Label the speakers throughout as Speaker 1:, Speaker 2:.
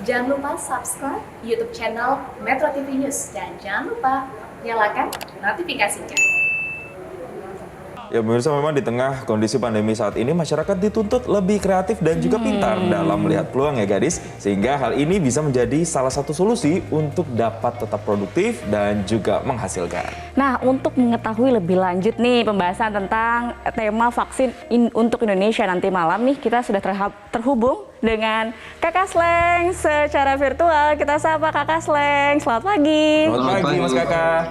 Speaker 1: Jangan lupa subscribe YouTube channel Metro TV News dan jangan lupa nyalakan notifikasinya.
Speaker 2: Ya pemirsa, memang di tengah kondisi pandemi saat ini masyarakat dituntut lebih kreatif dan juga pintar dalam melihat peluang ya gadis. Sehingga hal ini bisa menjadi salah satu solusi untuk dapat tetap produktif dan juga menghasilkan.
Speaker 3: Nah, untuk mengetahui lebih lanjut nih pembahasan tentang tema vaksin untuk Indonesia nanti malam nih, kita sudah terhubung dengan Kakak Sleng secara virtual. Kita sapa Kakak Sleng. Selamat pagi.
Speaker 2: Selamat pagi Mas Kakak.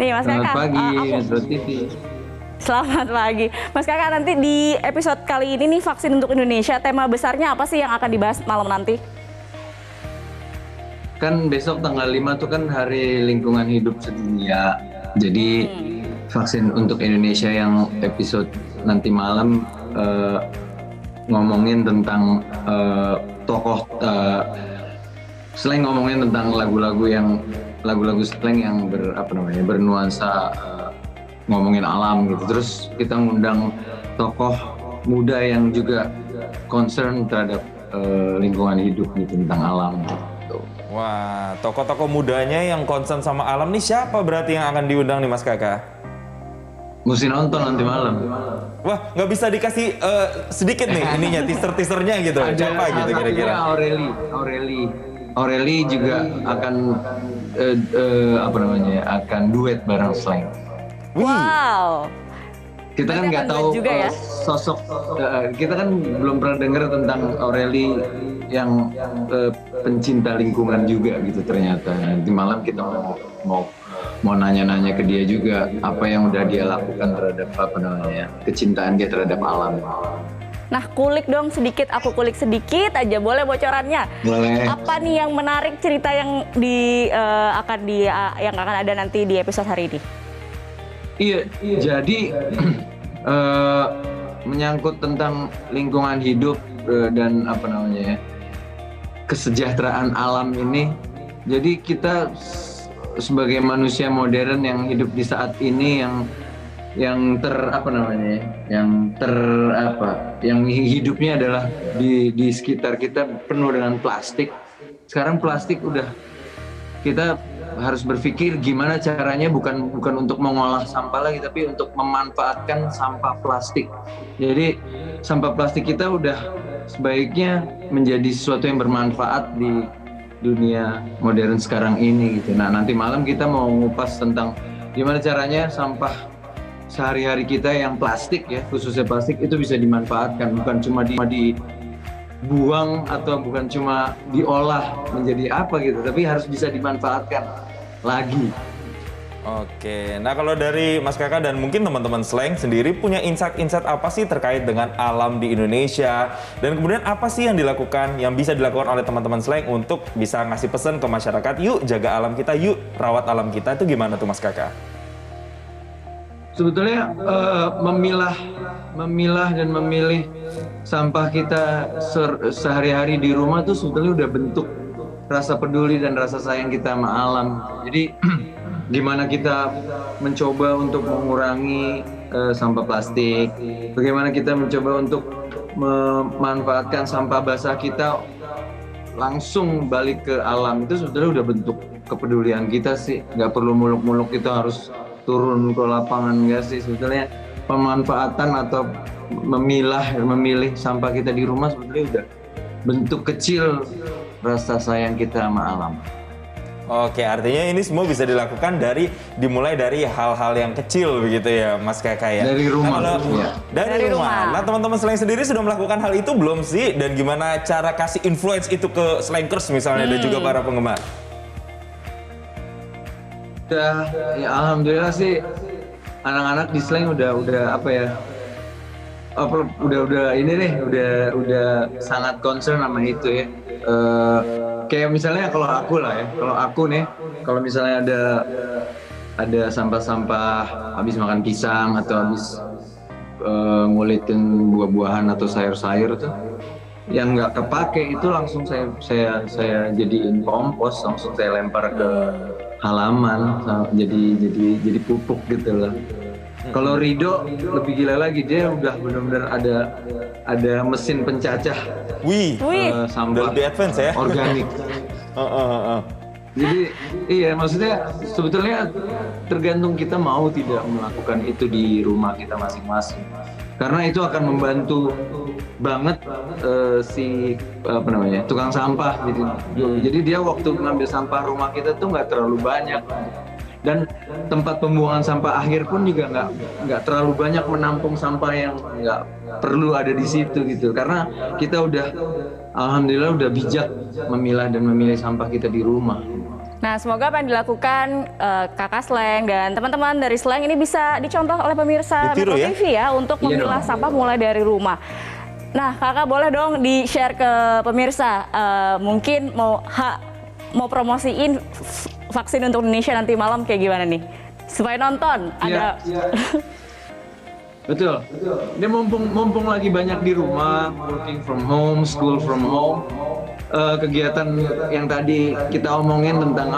Speaker 3: Nih Mas
Speaker 4: Selamat
Speaker 3: Kakak.
Speaker 4: pagi, Metro TV.
Speaker 3: Selamat pagi. Mas Kakak, nanti di episode kali ini nih vaksin untuk Indonesia, tema besarnya apa sih yang akan dibahas malam nanti?
Speaker 4: Kan besok tanggal 5 tuh kan Hari Lingkungan Hidup Sedunia. Jadi vaksin untuk Indonesia yang episode nanti malam ngomongin tentang tokoh slang, ngomongin tentang lagu-lagu slang yang bernuansa ngomongin alam gitu. Terus kita ngundang tokoh muda yang juga concern terhadap lingkungan hidup gitu, tentang alam gitu.
Speaker 2: Wah, tokoh-tokoh mudanya yang concern sama alam nih siapa berarti yang akan diundang nih Mas Kakak?
Speaker 4: Mesti nonton nanti malam.
Speaker 2: Wah, nggak bisa dikasih sedikit nih ininya, teaser-teasernya gitu. Siapa gitu kira-kira?
Speaker 4: Aureli juga akan akan duet bareng Slang.
Speaker 3: Wow.
Speaker 4: Kita kan
Speaker 3: Berarti
Speaker 4: nggak
Speaker 3: akan
Speaker 4: tahu
Speaker 3: duet juga ya?
Speaker 4: sosok, kita kan belum pernah dengar tentang Aureli yang pencinta lingkungan juga gitu ternyata. Nanti malam kita mau nanya-nanya ke dia juga apa yang udah dia lakukan terhadap kecintaan dia terhadap alam.
Speaker 3: Nah, kulik dong sedikit, aku kulik sedikit aja, boleh bocorannya?
Speaker 4: Boleh.
Speaker 3: Apa nih yang menarik cerita yang akan ada nanti di episode hari ini?
Speaker 4: Iya, jadi menyangkut tentang lingkungan hidup dan kesejahteraan alam ini. Jadi kita sebagai manusia modern yang hidup di saat ini yang hidupnya adalah di sekitar kita penuh dengan plastik. Sekarang plastik udah, kita harus berpikir gimana caranya bukan untuk mengolah sampah lagi, tapi untuk memanfaatkan sampah plastik. Jadi sampah plastik kita udah sebaiknya menjadi sesuatu yang bermanfaat di dunia modern sekarang ini gitu. Nah, nanti malam kita mau ngupas tentang gimana caranya sampah sehari-hari kita yang plastik ya, khususnya plastik itu bisa dimanfaatkan, bukan cuma dibuang atau bukan cuma diolah menjadi apa gitu, tapi harus bisa dimanfaatkan lagi.
Speaker 2: Oke, nah kalau dari Mas Kakak dan mungkin teman-teman Slang sendiri punya insight-insight apa sih terkait dengan alam di Indonesia? Dan kemudian apa sih yang bisa dilakukan oleh teman-teman Slang untuk bisa ngasih pesan ke masyarakat, yuk jaga alam kita, yuk rawat alam kita, itu gimana tuh Mas Kakak?
Speaker 4: Sebetulnya memilah dan memilih sampah kita sehari-hari di rumah tuh sebetulnya udah bentuk rasa peduli dan rasa sayang kita sama alam. Jadi gimana kita mencoba untuk mengurangi sampah plastik, bagaimana kita mencoba untuk memanfaatkan sampah basah kita langsung balik ke alam, itu sebetulnya udah bentuk kepedulian kita sih. Nggak perlu muluk-muluk kita harus turun ke lapangan, nggak sih. Sebetulnya pemanfaatan atau memilih sampah kita di rumah sebetulnya udah bentuk kecil rasa sayang kita sama alam.
Speaker 2: Oke, artinya ini semua bisa dilakukan dimulai dari hal-hal yang kecil begitu ya Mas Kakak ya?
Speaker 4: Dari rumah.
Speaker 2: Nah,
Speaker 4: ya.
Speaker 2: Dari rumah. Nah, teman-teman Slang sendiri sudah melakukan hal itu belum sih? Dan gimana cara kasih influence itu ke Slankers misalnya dan juga para penggemar?
Speaker 4: Ya alhamdulillah sih anak-anak di Slang udah sangat concern sama itu ya. Kayak misalnya kalau kalau misalnya ada sampah-sampah habis makan pisang atau habis ngulitin buah-buahan atau sayur-sayur tuh yang nggak kepake, itu langsung saya jadiin kompos, langsung saya lempar ke halaman, jadi pupuk gitu loh. Kalau Rido lebih gila lagi, dia udah benar-benar ada mesin pencacah
Speaker 3: Wih.
Speaker 2: Udah
Speaker 4: sampah
Speaker 2: lebih advance ya.
Speaker 4: organik. Jadi iya, maksudnya sebetulnya tergantung kita mau tidak melakukan itu di rumah kita masing-masing. Karena itu akan membantu banget si tukang sampah gitu. Jadi dia waktu ngambil sampah rumah kita tuh nggak terlalu banyak. Dan tempat pembuangan sampah akhir pun juga nggak terlalu banyak menampung sampah yang nggak perlu ada di situ gitu. Karena kita alhamdulillah udah bijak memilah dan memilih sampah kita di rumah.
Speaker 3: Nah, semoga apa yang dilakukan Kakak Sleng dan teman-teman dari Sleng ini bisa dicontoh oleh pemirsa
Speaker 2: Ditiru
Speaker 3: Metro
Speaker 2: ya?
Speaker 3: TV ya untuk
Speaker 4: Iya
Speaker 3: memilah
Speaker 4: dong.
Speaker 3: sampah mulai dari rumah. Nah, Kakak boleh dong di-share ke pemirsa, mungkin mau promosiin vaksin untuk Indonesia nanti malam kayak gimana nih? Supaya nonton, ada...
Speaker 4: Iya. Betul. Ini mumpung lagi banyak di rumah, working from home, school from home. Kegiatan yang tadi kita omongin tentang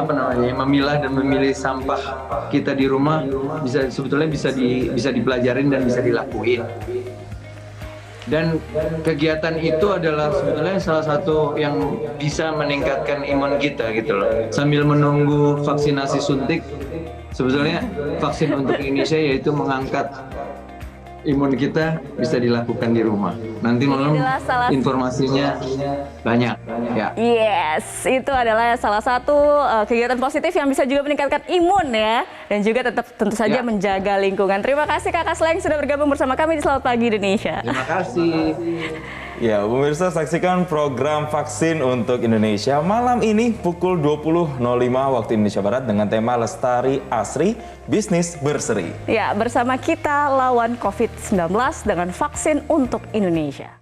Speaker 4: memilah dan memilih sampah kita di rumah sebetulnya bisa dipelajarin dan bisa dilakuin. Dan kegiatan itu adalah sebetulnya salah satu yang bisa meningkatkan imun kita gitu loh. Sambil menunggu vaksinasi suntik, sebetulnya vaksin untuk Indonesia yaitu mengangkat imun kita bisa dilakukan di rumah. Nanti malam informasinya banyak ya.
Speaker 3: Yes, itu adalah salah satu kegiatan positif yang bisa juga meningkatkan imun ya. Dan juga tetap tentu saja menjaga lingkungan. Terima kasih Kakak Sleng sudah bergabung bersama kami di Selamat Pagi Indonesia.
Speaker 4: Terima kasih.
Speaker 2: Ya, pemirsa saksikan program Vaksin untuk Indonesia malam ini pukul 20.05 waktu Indonesia Barat dengan tema Lestari Asri Bisnis Berseri.
Speaker 3: Ya, bersama kita lawan COVID-19 dengan vaksin untuk Indonesia.